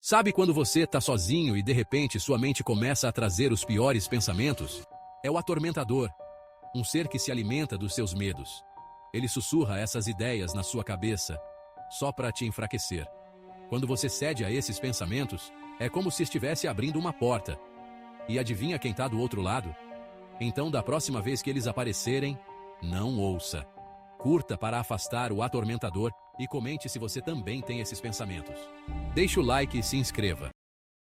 Sabe quando você tá sozinho e de repente sua mente começa a trazer os piores pensamentos? É o atormentador, um ser que se alimenta dos seus medos. Ele sussurra essas ideias na sua cabeça, só para te enfraquecer. Quando você cede a esses pensamentos, é como se estivesse abrindo uma porta. E adivinha quem tá do outro lado? Então, da próxima vez que eles aparecerem, não ouça. Curta para afastar o atormentador e comente se você também tem esses pensamentos. Deixe o like e se inscreva.